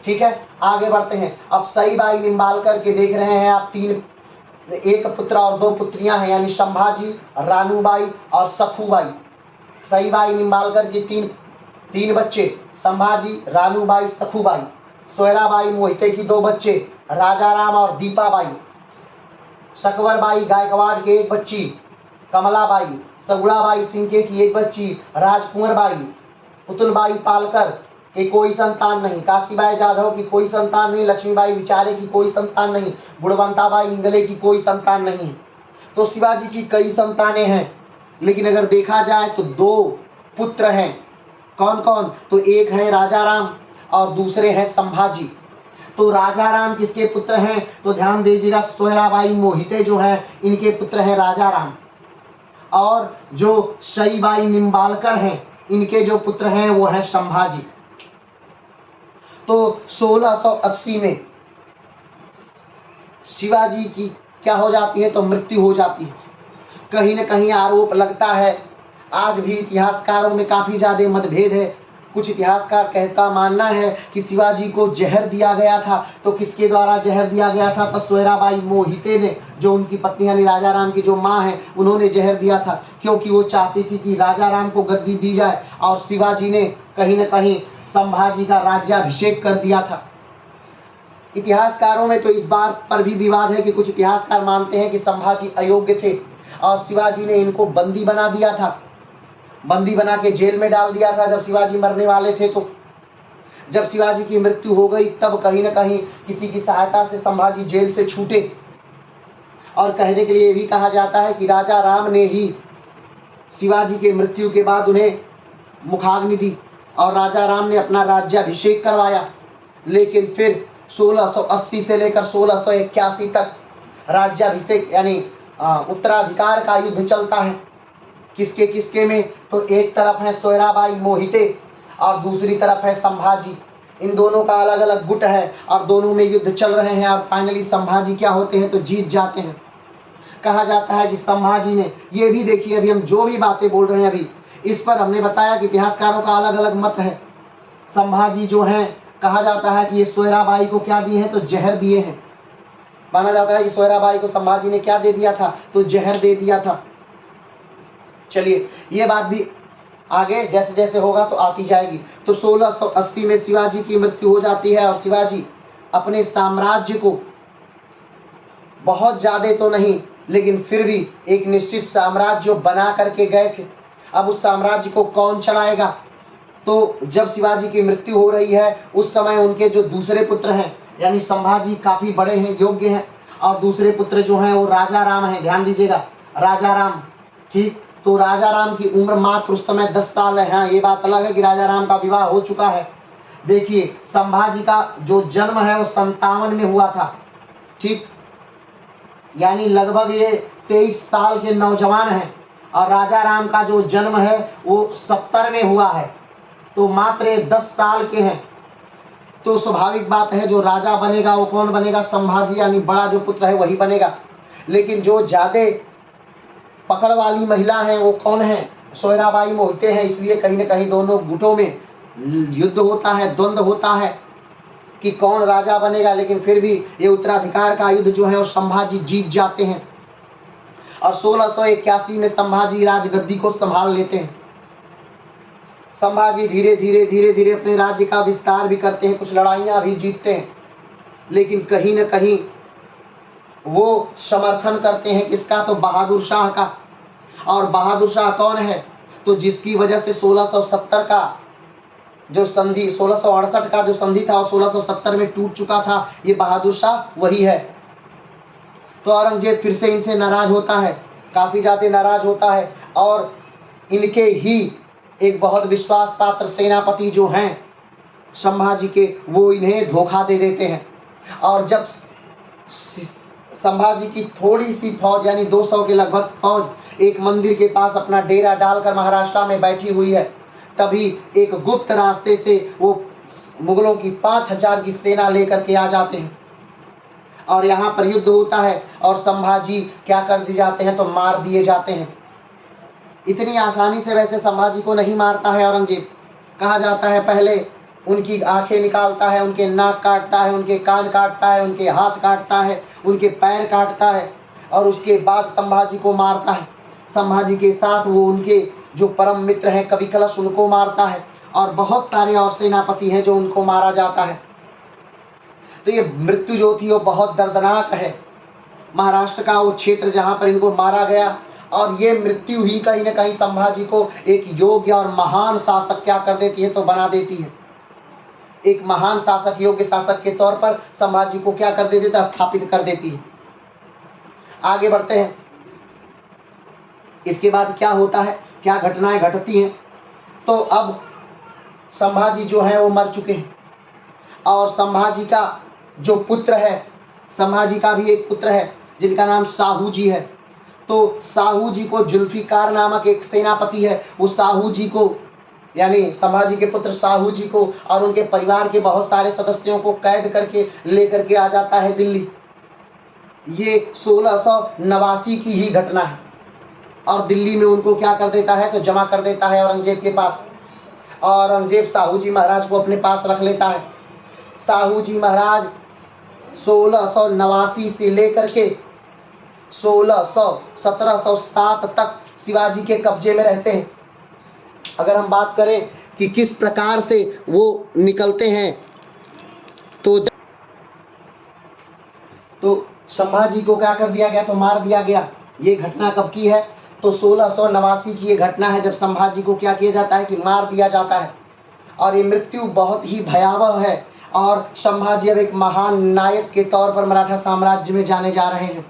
ठीक है, आगे बढ़ते हैं। अब सईबाई निम्बालकर के देख रहे हैं आप, 1 पुत्र और 2 पुत्रियां हैं, यानी संभाजी, रानूबाई और सखूबाई। सईबाई निम्बालकर की 3 बच्चे, संभाजी, रानूबाई, सखूबाई। सोयराबाई मोहिते की 2 बच्चे, राजाराम और दीपाबाई। सकवरबाई गायकवाड़ के 1 बच्ची, कमलाबाई। सगुड़ाबाई सिंके की 1 बच्ची, राजकुंवरबाई। पुतुलबाई पालकर के कोई संतान नहीं, काशीबाई जाधव की कोई संतान नहीं, लक्ष्मीबाई विचारे की कोई संतान नहीं, गुणवंताबाई इंगले की कोई संतान नहीं। तो शिवाजी की कई संतानें हैं, लेकिन अगर देखा जाए तो 2 पुत्र हैं। कौन कौन? तो एक है राजाराम और दूसरे हैं संभाजी। तो राजाराम किसके पुत्र हैं? तो ध्यान दीजिएगा, सोयराबाई मोहिते जो हैं इनके पुत्र हैं राजाराम, और जो सईबाई निम्बालकर हैं इनके जो पुत्र हैं वो है संभाजी। तो 1680 में शिवाजी की क्या हो जाती है? तो मृत्यु हो जाती है। कहीं न कहीं आरोप लगता है, आज भी इतिहासकारों में काफ़ी ज़्यादा मतभेद है। कुछ इतिहासकार कहता मानना है कि शिवाजी को जहर दिया गया था। तो किसके द्वारा जहर दिया गया था? तो सोयराबाई मोहिते ने, जो उनकी पत्नी यानी राजाराम की जो माँ है, उन्होंने जहर दिया था, क्योंकि वो चाहती थी कि राजाराम को गद्दी दी जाए और शिवाजी ने कहीं न कहीं संभाजी का राज्याभिषेक कर दिया था। इतिहासकारों में तो इस बात पर भी विवाद है कि कुछ इतिहासकार मानते हैं कि संभाजी अयोग्य थे और शिवाजी ने इनको बंदी बना दिया था, बंदी बना के जेल में डाल दिया था जब शिवाजी मरने वाले थे। तो जब शिवाजी की मृत्यु हो गई तब कहीं न कहीं किसी की सहायता से संभाजी जेल से छूटे, और कहने के लिए भी कहा जाता है कि राजा राम ने ही शिवाजी के मृत्यु के बाद उन्हें मुखाग्नि दी और राजा राम ने अपना राज्याभिषेक करवाया। लेकिन फिर 1680 से लेकर 1681 तक राज्याभिषेक यानी उत्तराधिकार का युद्ध चलता है। किसके किसके में? तो एक तरफ है सोयराबाई मोहिते और दूसरी तरफ है संभाजी। इन दोनों का अलग अलग गुट है और दोनों में युद्ध चल रहे हैं, और फाइनली संभाजी क्या होते हैं? तो जीत जाते हैं। कहा जाता है कि संभाजी ने, ये भी देखिए अभी हम जो भी बातें बोल रहे हैं अभी इस पर हमने बताया कि इतिहासकारों का अलग अलग मत है। संभाजी जो हैं, कहा जाता है कि ये सोयराबाई को क्या दिए हैं? तो जहर दिए हैं। माना जाता है कि सोयराबाई को संभाजी ने क्या दे दिया था? तो जहर दे दिया था। चलिए, ये बात भी आगे जैसे जैसे होगा तो आती जाएगी। तो 1680 में शिवाजी की मृत्यु हो जाती है और शिवाजी अपने साम्राज्य को बहुत ज़्यादा तो नहीं, लेकिन फिर भी एक निश्चित साम्राज्य बना करके गए थे। अब उस साम्राज्य को कौन चलाएगा? तो जब शिवाजी की मृत्यु हो रही है उस समय उनके जो दूसरे पुत्र हैं, यानी संभाजी काफ़ी बड़े हैं, योग्य हैं, और दूसरे पुत्र जो हैं वो राजाराम हैं। ध्यान दीजिएगा, राजाराम। ठीक, तो राजाराम की उम्र मात्र उस समय 10 साल है। हाँ, ये बात अलग है कि राजाराम का विवाह हो चुका है। देखिए, संभाजी का जो जन्म है वो 57 में हुआ था। ठीक, यानी लगभग ये 23 साल के नौजवान हैं, और राजाराम का जो जन्म है वो 70 में हुआ है, तो मात्र ये 10 साल के हैं। तो स्वाभाविक बात है जो राजा बनेगा वो कौन बनेगा? संभाजी, यानी बड़ा जो पुत्र है वही बनेगा। लेकिन जो ज़्यादा पकड़ वाली महिला हैं वो कौन है? सोयराबाई मोहिते हैं। इसलिए कहीं न कहीं दोनों गुटों में युद्ध होता है, द्वंद्व होता है कि कौन राजा बनेगा। लेकिन फिर भी ये उत्तराधिकार का युद्ध जो है वो संभाजी जीत जाते हैं, और 1681 में संभाजी राजगद्दी को संभाल लेते हैं। संभाजी धीरे धीरे अपने राज्य का विस्तार भी करते हैं, कुछ लड़ाइयाँ भी जीतते हैं, लेकिन कहीं न कहीं वो समर्थन करते हैं किसका? तो बहादुर शाह का। और बहादुर शाह कौन है? तो जिसकी वजह से 1670 का जो संधि, 1668 का जो संधि था वो 1670 में टूट चुका था, ये बहादुर शाह वही है। तो औरंगजेब फिर से इनसे नाराज होता है, काफ़ी ज़्यादा नाराज होता है, और इनके ही एक बहुत विश्वास पात्र सेनापति जो हैं संभाजी के, वो इन्हें धोखा दे देते हैं। और जब संभाजी की थोड़ी सी फौज यानी 200 के लगभग फौज एक मंदिर के पास अपना डेरा डालकर महाराष्ट्र में बैठी हुई है। तभी एक गुप्त रास्ते से वो मुगलों की 5000 की सेना लेकर के आ जाते हैं और यहाँ पर युद्ध होता है और संभाजी क्या कर दिए जाते हैं, तो मार दिए जाते हैं। इतनी आसानी से वैसे संभाजी को नहीं मारता है औरंगजेब। कहा जाता है पहले उनकी आंखें निकालता है, उनके नाक काटता है, उनके कान काटता है, उनके हाथ काटता है, उनके पैर काटता है और उसके बाद संभाजी को मारता है। संभाजी के साथ वो उनके जो परम मित्र हैं कवि कलश, उनको मारता है और बहुत सारे और सेनापति हैं जो उनको मारा जाता है। तो ये मृत्यु जो थी वो बहुत दर्दनाक है। महाराष्ट्र का वो क्षेत्र जहाँ पर इनको मारा गया, और ये मृत्यु ही कहीं न कहीं संभाजी को एक योग्य और महान शासक क्या कर देती है, तो बना देती है। एक महान शासक, योग्य शासक के तौर पर संभाजी को क्या कर देती है, स्थापित कर देती है। आगे बढ़ते हैं। इसके बाद क्या होता है, क्या घटनाएं घटती हैं। तो अब संभाजी जो है वो मर चुके हैं और संभाजी का जो पुत्र है, संभाजी का भी एक पुत्र है जिनका नाम साहू जी है। तो साहू जी को जुल्फिकार नामक एक सेनापति है, वो साहू जी को यानी संभाजी के पुत्र साहू जी को और उनके परिवार के बहुत सारे सदस्यों को कैद करके लेकर के आ जाता है दिल्ली। ये 1689 की ही घटना है और दिल्ली में उनको क्या कर देता है, तो जमा कर देता है औरंगजेब के पास। और औरंगजेब साहू जी महाराज को अपने पास रख लेता है। साहू जी महाराज 1689 से लेकर के 1707 तक शिवाजी के कब्जे में रहते हैं। अगर हम बात करें कि किस प्रकार से वो निकलते हैं, तो संभाजी को क्या कर दिया गया, तो मार दिया गया। ये घटना कब की है, तो 1689 की ये घटना है जब संभाजी को क्या किया जाता है कि मार दिया जाता है। और ये मृत्यु बहुत ही भयावह है और संभाजी अब एक महान नायक के तौर पर मराठा साम्राज्य में जाने जा रहे हैं।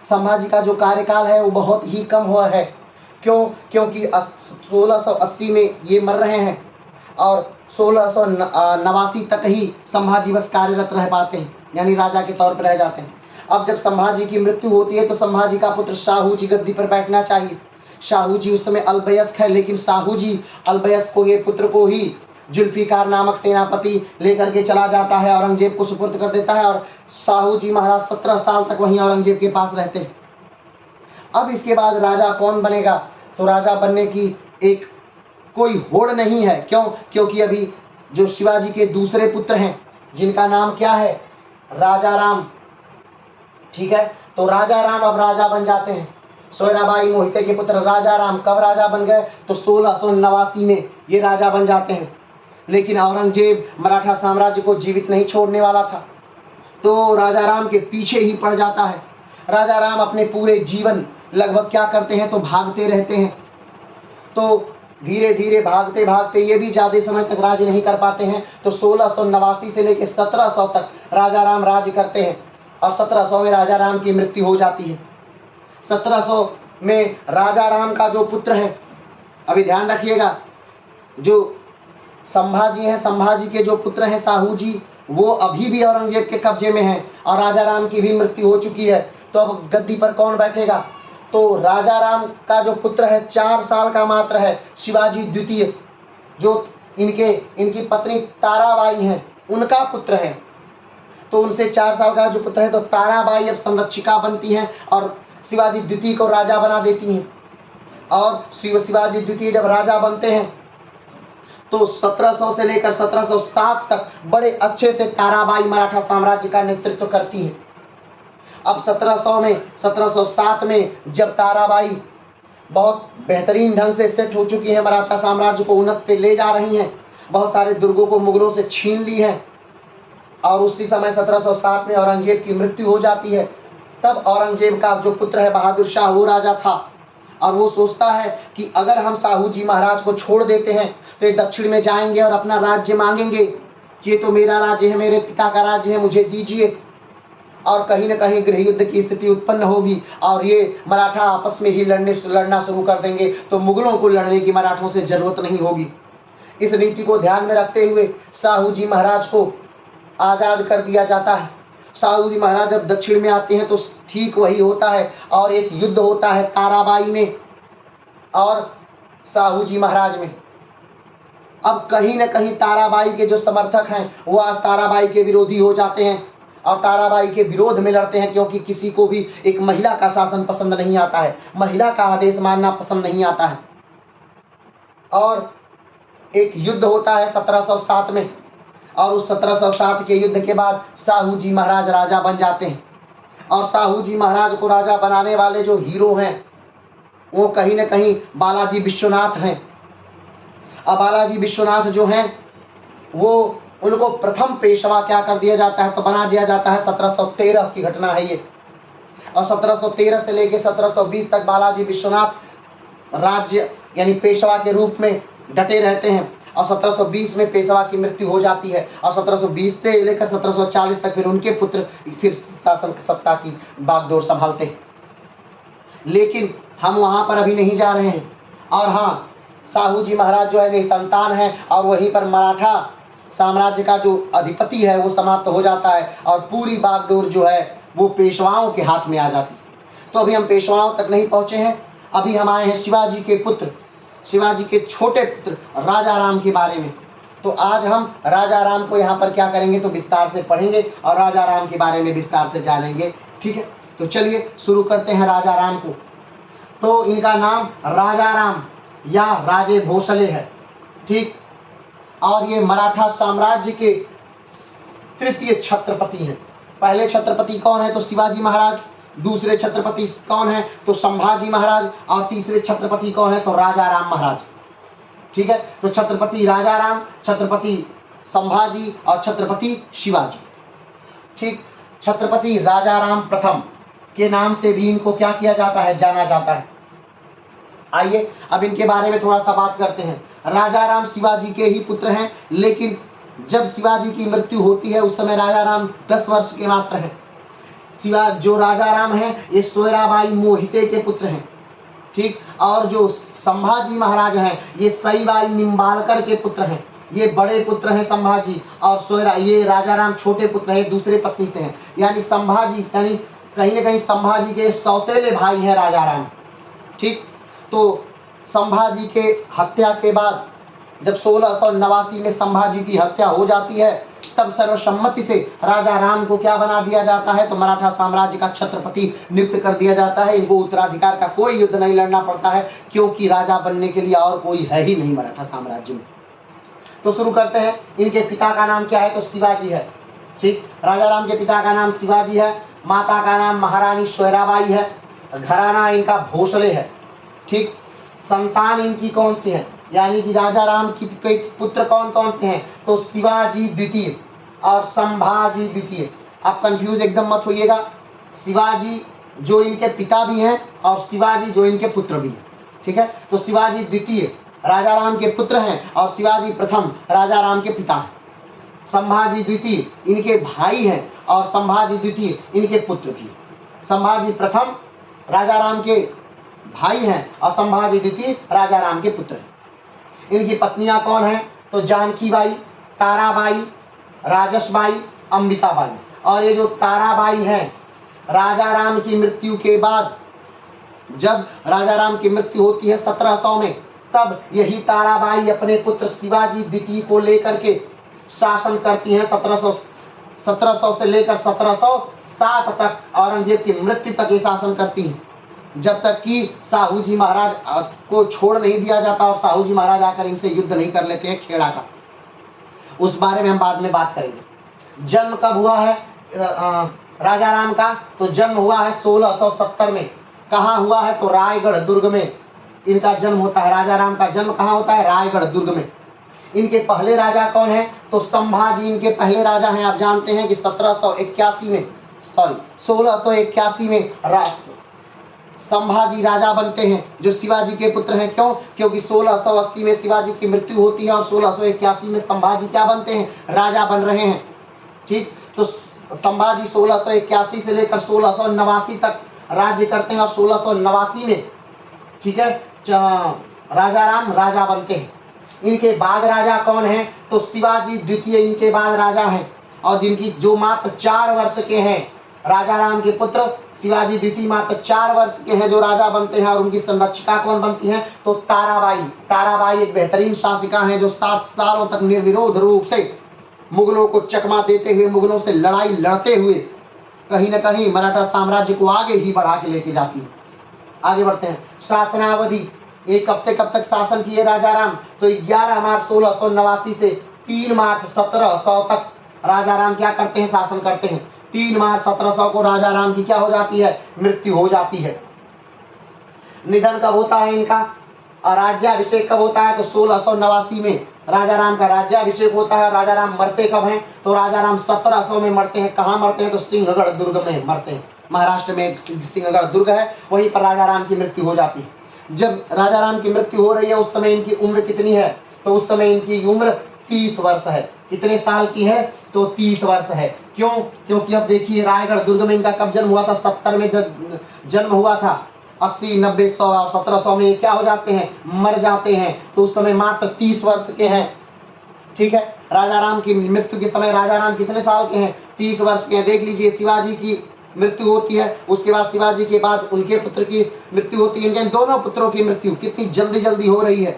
संभाजी का जो कार्यकाल है वो बहुत ही कम हुआ है। क्यों? क्योंकि 1680 में ये मर रहे हैं और 1689 तक ही संभाजी बस कार्यरत रह पाते हैं, यानी राजा के तौर पर रह जाते हैं। अब जब संभाजी की मृत्यु होती है तो संभाजी का पुत्र शाहू जी गद्दी पर बैठना चाहिए। शाहू जी उस समय अल्पवयस्क है, लेकिन शाहू जी अल्पवयस्क को, ये पुत्र को ही जुल्फिकार नामक सेनापति लेकर के चला जाता है, औरंगजेब को सुपुर्द कर देता है और शाहू जी महाराज 17 साल तक वहीं औरंगजेब के पास रहते हैं। अब इसके बाद राजा कौन बनेगा, तो राजा बनने की एक कोई होड़ नहीं है। क्यों? क्योंकि अभी जो शिवाजी के दूसरे पुत्र हैं जिनका नाम क्या है, राजा राम, ठीक है, तो राजा राम अब राजा बन जाते हैं। सोयराबाई मोहिते के पुत्र राजा राम कब राजा बन गए, तो 1689 में ये राजा बन जाते हैं। लेकिन औरंगजेब मराठा साम्राज्य को जीवित नहीं छोड़ने वाला था, तो राजा राम के पीछे ही पड़ जाता है। राजा राम अपने पूरे जीवन लगभग क्या करते हैं, तो भागते रहते हैं। तो धीरे धीरे भागते भागते ये भी ज़्यादा समय तक राज नहीं कर पाते हैं। तो 1689 से लेकर 1700 तक राजा राम राज करते हैं और 1700 में राजा राम की मृत्यु हो जाती है। 1700 में राजा राम का जो पुत्र है, अभी ध्यान रखिएगा, जो संभाजी हैं, संभाजी के जो पुत्र हैं साहू जी, वो अभी भी औरंगजेब के कब्जे में हैं और राजा राम की भी मृत्यु हो चुकी है। तो अब गद्दी पर कौन बैठेगा, तो राजा राम का जो पुत्र है 4 साल का मात्र है, शिवाजी द्वितीय, जो इनकी पत्नी ताराबाई हैं, उनका पुत्र है। तो उनसे 4 साल का जो पुत्र है, तो ताराबाई अब संरक्षिका बनती हैं और शिवाजी द्वितीय को राजा बना देती हैं। और शिवाजी द्वितीय जब राजा बनते हैं तो 1700 से लेकर 1707 तक बड़े अच्छे से ताराबाई मराठा साम्राज्य का नेतृत्व करती है। अब 1707 में जब ताराबाई बहुत बेहतरीन ढंग से सेट हो चुकी है, मराठा साम्राज्य को उन्नत पे ले जा रही हैं, बहुत सारे दुर्गों को मुगलों से छीन ली हैं, और उसी समय 1707 में औरंगजेब की मृत्यु हो जाती है। तब औरंगजेब का जो पुत्र है बहादुर शाह, वो राजा था और वो सोचता है कि अगर हम साहू जी महाराज को छोड़ देते हैं तो ये दक्षिण में जाएंगे और अपना राज्य मांगेंगे कि ये तो मेरा राज्य है, मेरे पिता का राज्य है, मुझे दीजिए। और कहीं न कहीं गृह युद्ध की स्थिति उत्पन्न होगी और ये मराठा आपस में ही लड़ना शुरू कर देंगे, तो मुगलों को लड़ने की मराठों से ज़रूरत नहीं होगी। इस नीति को ध्यान में रखते हुए साहू जी महाराज को आज़ाद कर दिया जाता है साहू जी महाराज जब दक्षिण में आते हैं तो ठीक वही होता है, और एक युद्ध होता है ताराबाई में और साहू जी महाराज में। अब कहीं न कहीं ताराबाई के जो समर्थक हैं वो आज ताराबाई के विरोधी हो जाते हैं और ताराबाई के विरोध में लड़ते हैं, क्योंकि किसी को भी एक महिला का शासन पसंद नहीं आता है, महिला का आदेश मानना पसंद नहीं आता है। और एक युद्ध होता है 1707 में, और उस 1707 के युद्ध के बाद साहू जी महाराज राजा बन जाते हैं। और साहू जी महाराज को राजा बनाने वाले जो हीरो हैं वो कहीं न कहीं बालाजी विश्वनाथ हैं। अब बालाजी विश्वनाथ जो हैं वो उनको प्रथम पेशवा क्या कर दिया जाता है, तो बना दिया जाता है। 1713 की घटना है ये, और 1713 से लेकर 1720 तक बालाजी विश्वनाथ राज्य यानी पेशवा के रूप में डटे रहते हैं, और 1720 में पेशवा की मृत्यु हो जाती है, और 1720 से लेकर 1740 तक फिर उनके पुत्र फिर शासन सत्ता की बागडोर संभालते हैं। लेकिन हम वहाँ पर अभी नहीं जा रहे हैं। और हाँ, साहू जी महाराज जो है निसंतान है, और वहीं पर मराठा साम्राज्य का जो अधिपति है वो समाप्त हो जाता है, और पूरी बागडोर जो है वो पेशवाओं के हाथ में आ जाती है। तो अभी हम पेशवाओं तक नहीं पहुँचे हैं, अभी हम आए हैं शिवाजी के पुत्र, शिवाजी के छोटे पुत्र राजा राम के बारे में। तो आज हम राजा राम को यहाँ पर क्या करेंगे, तो विस्तार से पढ़ेंगे और राजा राम के बारे में विस्तार से जानेंगे। ठीक है, तो चलिए शुरू करते हैं राजा राम को। तो इनका नाम राजा राम या राजे भोसले है। ठीक, और ये मराठा साम्राज्य के तृतीय छत्रपति हैं। पहले छत्रपति कौन है, तो शिवाजी महाराज। दूसरे छत्रपति कौन है, तो संभाजी महाराज। और तीसरे छत्रपति कौन है, तो राजा राम महाराज। ठीक है, तो छत्रपति राजा राम, छत्रपति संभाजी और छत्रपति शिवाजी। ठीक, छत्रपति राजा राम प्रथम के नाम से भी इनको क्या किया जाता है, जाना जाता है। आइए अब इनके बारे में थोड़ा सा बात करते हैं। राजा राम शिवाजी के ही पुत्र हैं, लेकिन जब शिवाजी की मृत्यु होती है उस समय राजा राम 10 वर्ष के मात्र हैं। जो राजा राम हैं ये सोयराबाई मोहिते के पुत्र हैं। ठीक, और जो संभाजी महाराज हैं ये सईबाई निम्बालकर के पुत्र हैं। ये बड़े पुत्र हैं संभाजी, और ये राजा राम छोटे पुत्र हैं, दूसरे पत्नी से हैं। यानी संभाजी यानी कहीं न कहीं संभाजी के सौतेले भाई हैं राजा राम। ठीक, तो संभाजी के हत्या के बाद जब 1689 में संभाजी की हत्या हो जाती है, तब सर्वसम्मति से राजा राम को क्या बना दिया जाता है, तो मराठा साम्राज्य का छत्रपति नियुक्त कर दिया जाता है। इनको उत्तराधिकार का कोई युद्ध नहीं लड़ना पड़ता है, क्योंकि राजा बनने के लिए और कोई है ही नहीं मराठा साम्राज्य में। तो शुरू करते हैं। इनके पिता का नाम क्या है, तो शिवाजी है। ठीक, राजा राम के पिता का नाम शिवाजी है, माता का नाम महारानी सोयराबाई है, घराना इनका भोसले है। ठीक, संतान इनकी कौन सी है, यानी कि राजा राम की पुत्र कौन कौन से हैं, तो शिवाजी द्वितीय और संभाजी द्वितीय। आप कंफ्यूज एकदम मत होइएगा, शिवाजी जो इनके पिता भी हैं और शिवाजी जो इनके पुत्र भी हैं। ठीक है, तो शिवाजी द्वितीय राजा राम के पुत्र हैं और शिवाजी प्रथम राजा राम के पिता हैं। संभाजी द्वितीय इनके भाई हैं और संभाजी द्वितीय इनके पुत्र भी हैं। संभाजी प्रथम राजा राम के भाई हैं और संभाजी द्वितीय राजा राम के पुत्र हैं। इनकी पत्नियां कौन हैं, तो जानकी बाई, ताराबाई, राजसबाई, अंबिकाबाई। और ये जो ताराबाई हैं, राजा राम की मृत्यु के बाद जब राजा राम की मृत्यु होती है 1700 में, तब यही ताराबाई अपने पुत्र शिवाजी द्वितीय को लेकर के शासन करती हैं। 1700 से लेकर 1707 तक औरंगजेब की मृत्यु तक ये शासन करती हैं, जब तक कि साहू जी महाराज को छोड़ नहीं दिया जाता और साहू जी महाराज आकर इनसे युद्ध नहीं कर लेते हैं खेड़ा का। उस बारे में हम बाद में बात करेंगे। जन्म कब हुआ है राजा राम का, तो जन्म हुआ है 1670 में। कहाँ हुआ है, तो रायगढ़ दुर्ग में इनका जन्म होता है। राजा राम का जन्म कहाँ होता है, रायगढ़ दुर्ग में। इनके पहले राजा कौन है, तो संभाजी इनके पहले राजा हैं। आप जानते हैं कि 1681 में संभाजी राजा बनते हैं, जो शिवाजी के पुत्र हैं। क्यों, क्योंकि 1680 में शिवाजी की मृत्यु होती है और 1681 में संभाजी क्या बनते हैं, राजा बन रहे हैं। ठीक, तो संभाजी 1681 से लेकर 1689 तक राज्य करते हैं और 1689 में ठीक है राजा राम राजा बनते हैं। इनके बाद राजा कौन है, तो शिवाजी द्वितीय इनके बाद राजा हैं। और जिनकी जो मात्र 4 वर्ष के हैं, राजा राम के पुत्र शिवाजी द्वितीय मात्र 4 वर्ष के हैं जो राजा बनते हैं। और उनकी संरक्षिका कौन बनती हैं? तो ताराबाई। ताराबाई एक बेहतरीन शासिका हैं जो 7 सालों तक निर्विरोध रूप से मुगलों को चकमा देते हुए, मुगलों से लड़ाई लड़ते हुए कहीं न कहीं मराठा साम्राज्य को आगे ही बढ़ा के लेके जाती है। आगे बढ़ते हैं। शासनावधि, ये कब से कब तक शासन किए राजा राम? तो 11 मार्च 1689 से 3 मार्च 1700 तक राजा राम क्या करते हैं? शासन करते हैं। 3 मार्च 1700 को राजा राम की क्या हो जाती है? मृत्यु हो जाती है। निधन कब होता है इनका? और राज्याभिषेक कब होता है? तो 1689 में राजा राम का राज्याभिषेक होता है। राजा राम मरते कब हैं? तो राजा राम 1700 में मरते हैं। कहाँ मरते हैं? तो सिंहगढ़ दुर्ग में मरते हैं। महाराष्ट्र में एक सिंहगढ़ दुर्ग है, वहीं पर राजा राम की मृत्यु हो जाती है। जब राजा राम की मृत्यु हो रही है उस समय इनकी उम्र कितनी है? तो उस समय इनकी उम्र 30 वर्ष है। कितने साल की है? तो 30 वर्ष है। क्यों? क्योंकि अब देखिए रायगढ़ दुर्ग में इनका कब जन्म हुआ था? 70 में जन्म हुआ था। 80, 90, 100 और 1700 में क्या हो जाते हैं? मर जाते हैं। तो उस समय मात्र 30 वर्ष के हैं। ठीक है, राजा राम की मृत्यु के समय राजा राम कितने साल के हैं? 30 वर्ष के हैं। देख लीजिए, शिवाजी की मृत्यु होती है, उसके बाद शिवाजी के बाद उनके पुत्र की मृत्यु होती है। इनके दोनों पुत्रों की मृत्यु कितनी जल्दी जल्दी हो रही है।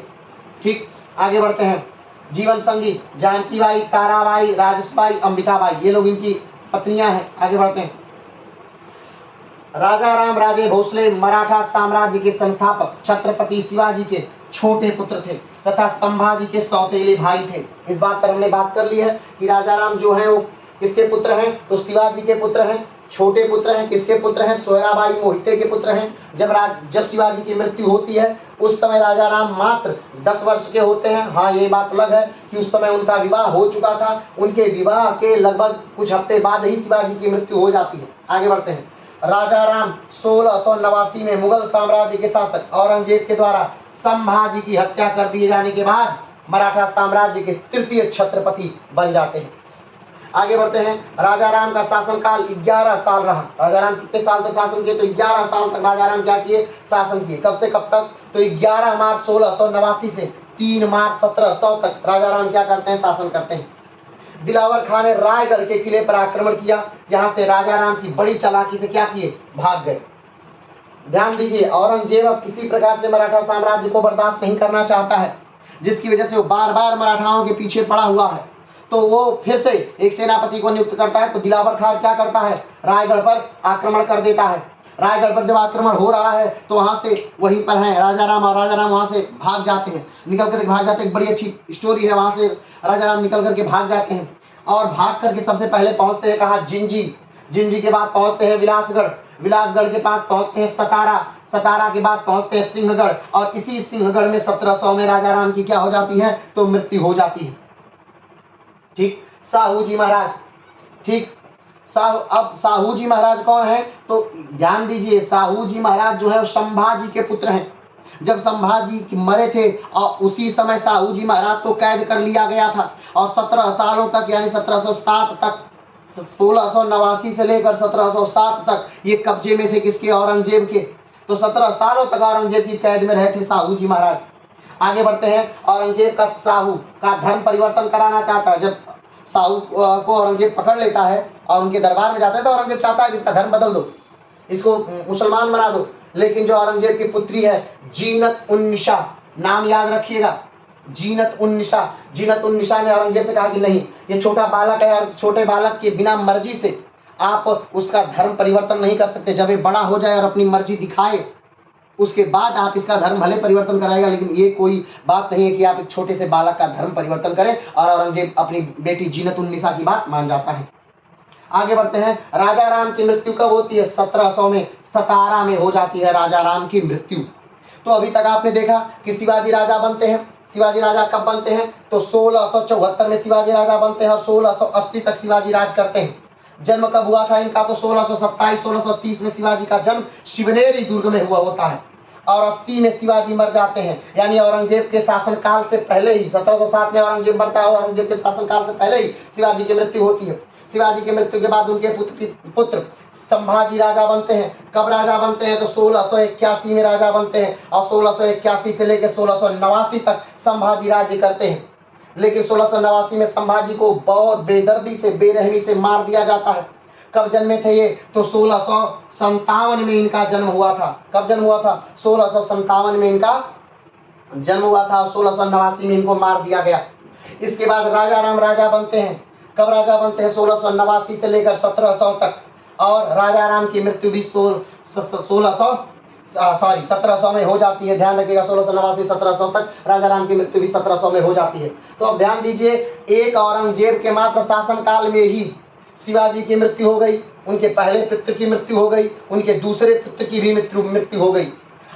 ठीक, आगे बढ़ते हैं। जीवन संगी, जानकी बाई, ताराबाई, राजसबाई, अंबिकाबाई, ये लोग इनकी पत्नियां हैं। आगे बढ़ते हैं। राजा राम राजे भोसले मराठा साम्राज्य के संस्थापक छत्रपति शिवाजी के छोटे पुत्र थे तथा संभाजी के सौतेले भाई थे। इस बात पर हमने बात कर ली है कि राजा राम जो हैं वो किसके पुत्र हैं? तो शिवाजी के पुत्र हैं, छोटे पुत्र हैं। किसके पुत्र हैं? सोयराबाई मोहिते के पुत्र हैं। जब शिवाजी की मृत्यु होती है उस समय राजा राम मात्र 10 वर्ष के होते हैं। हाँ, ये बात अलग है कि उस समय उनका विवाह हो चुका था। उनके विवाह के लगभग कुछ हफ्ते बाद ही शिवाजी की मृत्यु हो जाती है। आगे बढ़ते हैं। राजा राम 1689 में मुगल साम्राज्य के शासक औरंगजेब के द्वारा संभाजी की हत्या कर दिए जाने के बाद मराठा साम्राज्य के तृतीय छत्रपति बन जाते हैं। आगे बढ़ते हैं। राजा राम का शासनकाल 11 साल रहा। राजा राम कितने साल तक शासन किए? तो 11 साल तक राजा राम क्या किए? शासन किए। कब से कब तक? तो 11 मार्च 1689 से 3 मार्च 1700 तक राजा राम क्या करते हैं? शासन करते हैं। दिलावर खां ने रायगढ़ के किले पर आक्रमण किया। यहाँ से राजा राम की बड़ी चालाकी से क्या किए? भाग गए। ध्यान दीजिए, औरंगजेब अब किसी प्रकार से मराठा साम्राज्य को बर्दाश्त नहीं करना चाहता है, जिसकी वजह से वो बार बार मराठाओं के पीछे पड़ा हुआ है। तो वो फिर से एक सेनापति को नियुक्त करता है। तो दिलावर खां क्या करता है? रायगढ़ पर आक्रमण कर देता है। रायगढ़ पर जब आक्रमण हो रहा है तो वहां से वहीं पर हैं राजा राम, और राजा राम वहां से भाग जाते हैं, निकल करके भाग जाते हैं। एक बड़ी अच्छी स्टोरी है, वहां से राजा राम निकल करके भाग जाते हैं और भाग करके सबसे पहले पहुंचते हैं कहाँ? जिंजी। जिंजी के बाद पहुंचते हैं विलासगढ़। विलासगढ़ के बाद पहुंचते हैं सतारा। सतारा के बाद पहुंचते हैं सिंहगढ़। और इसी सिंहगढ़ में 1700 में राजा राम की क्या हो जाती है? तो मृत्यु हो जाती है। ठीक, साहू जी महाराज। ठीक, अब साहू जी महाराज कौन है? तो ध्यान दीजिए, साहू जी महाराज जो है वो संभाजी के पुत्र हैं। जब संभाजी मरे थे और उसी समय साहू जी महाराज को कैद कर लिया गया था और 17 सालों तक यानी 1707 तक, 1689 से लेकर 1707 तक ये कब्जे में थे। किसके? औरंगजेब के। तो 17 सालों तक औरंगजेब की कैद में रहे थे साहू जी महाराज। आगे बढ़ते हैं। औरंगजेब का साहू का धर्म परिवर्तन कराना चाहता है। जब साहू को औरंगजेब पकड़ लेता है और उनके दरबार में जाता है तो औरंगजेब चाहता है कि इसका धर्म बदल दो, इसको मुसलमान बना दो। लेकिन जो औरंगजेब की पुत्री है जीनत उन निशा, नाम याद रखिएगा, जीनत उन निशा। जीनत उन निशा ने औरंगजेब से कहा कि नहीं, ये छोटा बालक है और छोटे बालक के बिना मर्जी से आप उसका धर्म परिवर्तन नहीं कर सकते। जब ये बड़ा हो जाए और अपनी मर्जी दिखाए उसके बाद आप इसका धर्म भले परिवर्तन कराएगा, लेकिन ये कोई बात नहीं है कि आप एक छोटे से बालक का धर्म परिवर्तन करें। और औरंगजेब अपनी बेटी जीनत उन निशा की बात मान जाता है। आगे बढ़ते हैं। राजा राम की मृत्यु कब होती है? 1700 में सतारा में हो जाती है राजा राम की मृत्यु। तो अभी तक आपने देखा कि शिवाजी राजा बनते हैं। शिवाजी राजा कब बनते हैं? तो 1674 में शिवाजी राजा बनते हैं और 1680 तक शिवाजी राज करते हैं। जन्म कब हुआ था इनका? तो 1627-1630 में शिवाजी का जन्म शिवनेरी दुर्ग में हुआ होता है और 80 में शिवाजी मर जाते हैं। यानी औरंगजेब के शासनकाल से पहले ही, 1707 में औरंगजेब मरता है, औरंगजेब के शासनकाल से पहले ही शिवाजी की मृत्यु होती है। शिवाजी की मृत्यु के बाद उनके पुत्र संभाजी राजा बनते हैं। कब राजा बनते हैं? तो 1681 में राजा बनते हैं और 1681 से लेकर 1689 तक संभाजी राज्य करते हैं। लेकिन 1689 में संभाजी को बहुत बेदर्दी से, बेरहमी से मार दिया जाता है। कब जन्मे थे ये? तो 1657 में इनका जन्म हुआ था। कब जन्म हुआ था? 1657 में इनका जन्म हुआ था और 1689 में इनको मार दिया गया। इसके बाद राजा राम राजा बनते हैं। कब राजा बनते हैं? 1689 से लेकर 1700 तक। और राजा राम की मृत्यु भी 1700 में हो जाती है। ध्यान रखिएगा, 1689 1700 तक राजा राम की मृत्यु भी 1700 में हो जाती है। तो अब ध्यान दीजिए, एक औरंगजेब के मात्र शासन काल में ही शिवाजी की मृत्यु हो गई, उनके पहले पुत्र की मृत्यु हो गई, उनके दूसरे पुत्र की भी मृत्यु हो गई।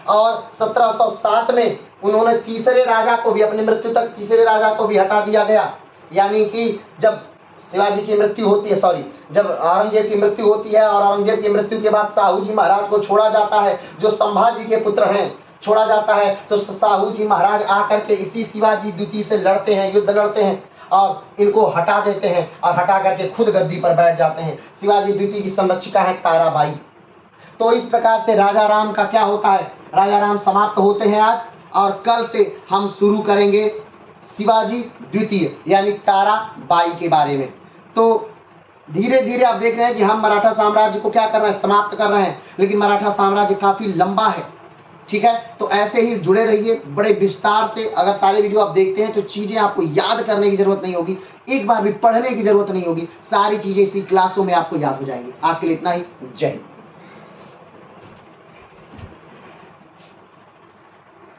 और 1707 में उन्होंने तीसरे राजा को भी, अपनी मृत्यु तक तीसरे राजा को भी हटा दिया गया। यानी कि जब शिवाजी की मृत्यु होती है, जब औरंगजेब की मृत्यु होती है और औरंगजेब की मृत्यु के बाद साहू जी महाराज को छोड़ा जाता है, जो संभाजी के पुत्र हैं, छोड़ा जाता है, तो साहू जी महाराज आकर के इसी शिवाजी द्वितीय से लड़ते हैं, युद्ध लड़ते हैं और इनको हटा देते हैं और हटा करके खुद गद्दी पर बैठ जाते हैं। शिवाजी द्वितीय की संरक्षिका है ताराबाई। तो इस प्रकार से राजा राम का क्या होता है? राजा राम समाप्त होते हैं आज, और कल से हम शुरू करेंगे शिवाजी द्वितीय यानी ताराबाई के बारे में। तो धीरे धीरे आप देख रहे हैं कि हम मराठा साम्राज्य को क्या कर रहे हैं? समाप्त कर रहे हैं, लेकिन मराठा साम्राज्य काफ़ी लंबा है। ठीक है, तो ऐसे ही जुड़े रहिए बड़े विस्तार से। अगर सारे वीडियो आप देखते हैं तो चीज़ें आपको याद करने की ज़रूरत नहीं होगी, एक बार भी पढ़ने की ज़रूरत नहीं होगी, सारी चीज़ें इसी क्लासों में आपको याद हो जाएंगी। आज के लिए इतना ही। जय हिंद।